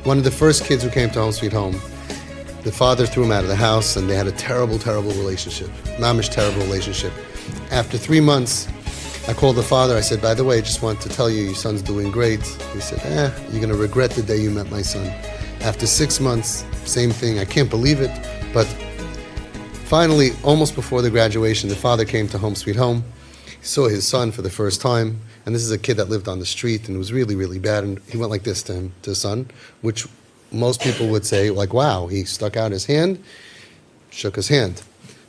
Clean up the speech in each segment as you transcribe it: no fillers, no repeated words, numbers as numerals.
One of the first kids who came to Home Sweet Home, the father threw him out of the house, and they had a terrible, terrible relationship. Mamish terrible relationship. After 3 months, I called the father. I said, by the way, I just want to tell you, your son's doing great. He said, you're going to regret the day you met my son. After 6 months, same thing. I can't believe it. But finally, almost before the graduation, the father came to Home Sweet Home. He saw his son for the first time. And this is a kid that lived on the street, and it was really, really bad. And he went like this to his son, which most people would say, like, wow, he stuck out his hand, shook his hand.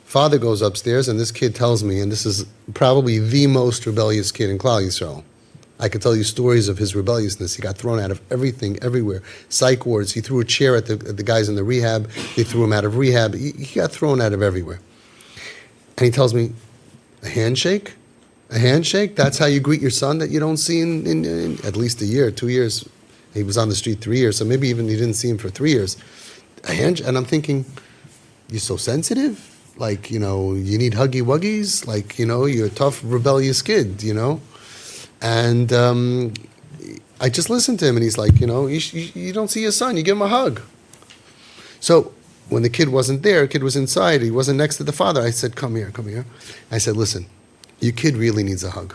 Father goes upstairs, and this kid tells me, and this is probably the most rebellious kid in Klal Yisrael. I could tell you stories of his rebelliousness. He got thrown out of everything, everywhere. Psych wards. He threw a chair at the guys in the rehab. They threw him out of rehab. He got thrown out of everywhere. And he tells me, a handshake? A handshake? That's how you greet your son that you don't see in at least a year, 2 years. He was on the street 3 years, so maybe even he didn't see him for 3 years. And I'm thinking, you're so sensitive? Like, you need huggy wuggies? Like, you're a tough, rebellious kid, And I just listened to him, and he's like, you don't see your son, you give him a hug. So when the kid wasn't there, the kid was inside, he wasn't next to the father, I said, come here. I said, listen, your kid really needs a hug.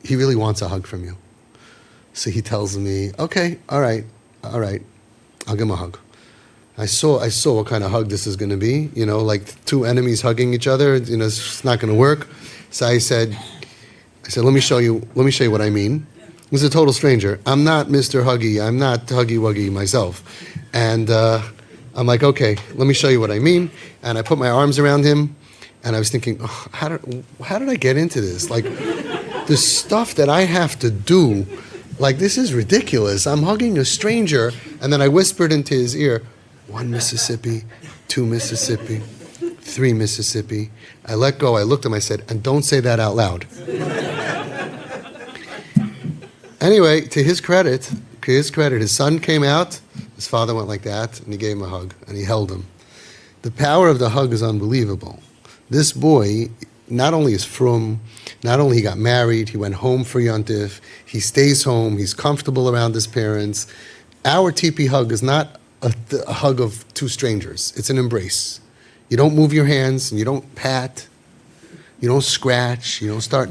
He really wants a hug from you. So he tells me, okay, all right, I'll give him a hug. I saw what kind of hug this is going to be, like two enemies hugging each other, it's not going to work. So I said, let me show you what I mean. He's a total stranger. I'm not Mr. Huggy, I'm not Huggy Wuggy myself. And I'm like, okay, let me show you what I mean. And I put my arms around him, and I was thinking, how did I get into this? Like, the stuff that I have to do, like, this is ridiculous. I'm hugging a stranger. And then I whispered into his ear, 1 Mississippi, 2 Mississippi, 3 Mississippi. I let go. I looked at him. I said, and don't say that out loud. Anyway, to his credit, his son came out. His father went like that, and he gave him a hug, and he held him. The power of the hug is unbelievable. This boy not only is frum, not only he got married, he went home for Yontif, he stays home, he's comfortable around his parents. Our TP hug is not a hug of two strangers. It's an embrace. You don't move your hands, and you don't pat, you don't scratch, you don't start.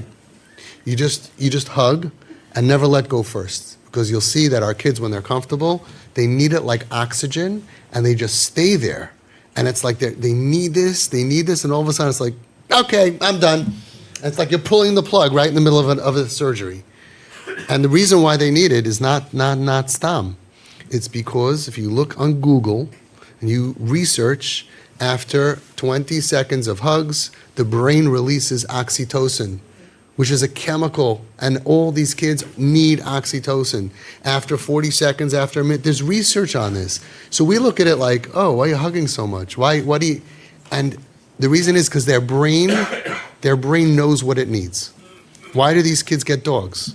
You just hug and never let go first. Because you'll see that our kids, when they're comfortable, they need it like oxygen, and they just stay there. And it's like they need this, and all of a sudden it's like, okay, I'm done. And it's like you're pulling the plug right in the middle of a surgery. And the reason why they need it is not stam. It's because if you look on Google and you research, after 20 seconds of hugs, the brain releases oxytocin, which is a chemical, and all these kids need oxytocin. After 40 seconds, after a minute, there's research on this. So we look at it like, oh, why are you hugging so much? What do you, and the reason is because their brain knows what it needs. Why do these kids get dogs?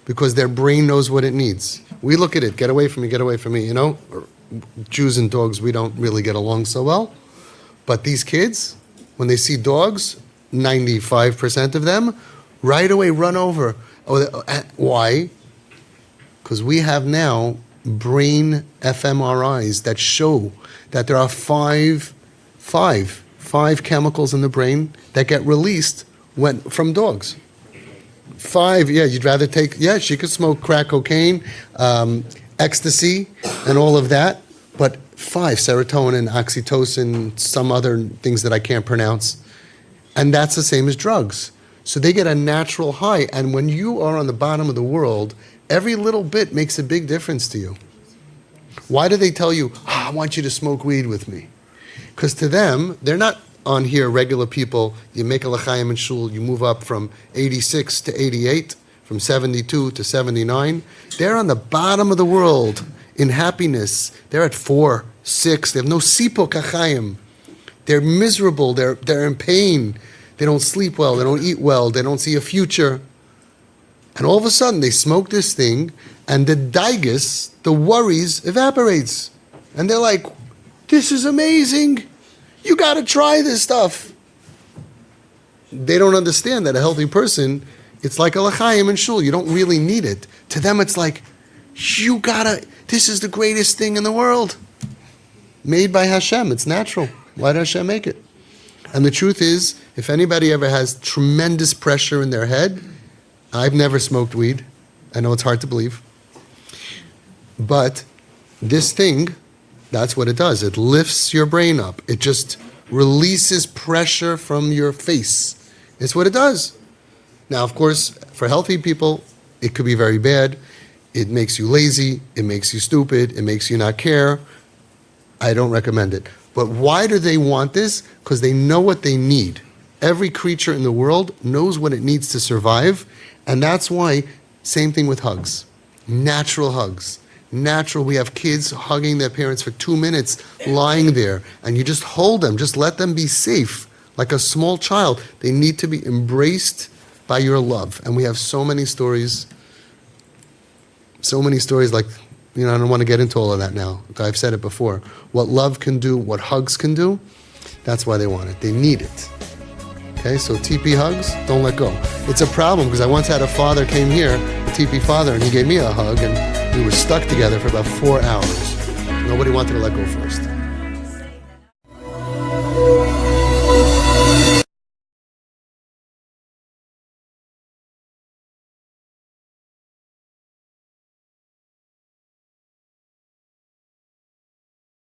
Because their brain knows what it needs. We look at it, get away from me, Jews and dogs, we don't really get along so well. But these kids, when they see dogs, 95% of them, right away run over. Why? Because we have now brain fMRIs that show that there are five chemicals in the brain that get released from dogs. 5, you'd rather take, she could smoke crack cocaine, ecstasy, and all of that, but 5, serotonin, oxytocin, some other things that I can't pronounce, and that's the same as drugs. So they get a natural high, and when you are on the bottom of the world, every little bit makes a big difference to you. Why do they tell you, I want you to smoke weed with me? Because to them, they're not on here regular people. You make a l'chaim in shul, you move up from 86 to 88, from 72 to 79. They're on the bottom of the world in happiness. They're at 4, 6. They have no sipok achayim. They're miserable. They're in pain. They don't sleep well. They don't eat well. They don't see a future. And all of a sudden, they smoke this thing, and the daigus, the worries, evaporates. And they're like, this is amazing. You got to try this stuff. They don't understand that a healthy person, it's like a l'chaim in shul. You don't really need it. To them, it's like, This is the greatest thing in the world. Made by Hashem, it's natural. Why did Hashem make it? And the truth is, if anybody ever has tremendous pressure in their head, I've never smoked weed. I know it's hard to believe. But this thing, that's what it does. It lifts your brain up. It just releases pressure from your face. It's what it does. Now, of course, for healthy people, it could be very bad. It makes you lazy. It makes you stupid. It makes you not care. I don't recommend it. But why do they want this? Because they know what they need. Every creature in the world knows what it needs to survive. And that's why, same thing with hugs. Natural hugs. Natural, we have kids hugging their parents for 2 minutes, lying there, and you just hold them, just let them be safe. Like a small child, they need to be embraced by your love. And we have so many stories like, I don't want to get into all of that now. I've said it before. What love can do, what hugs can do, that's why they want it. They need it. Okay, so TP hugs, don't let go. It's a problem because I once had a father came here, a TP father, and he gave me a hug, and we were stuck together for about 4 hours. Nobody wanted to let go first.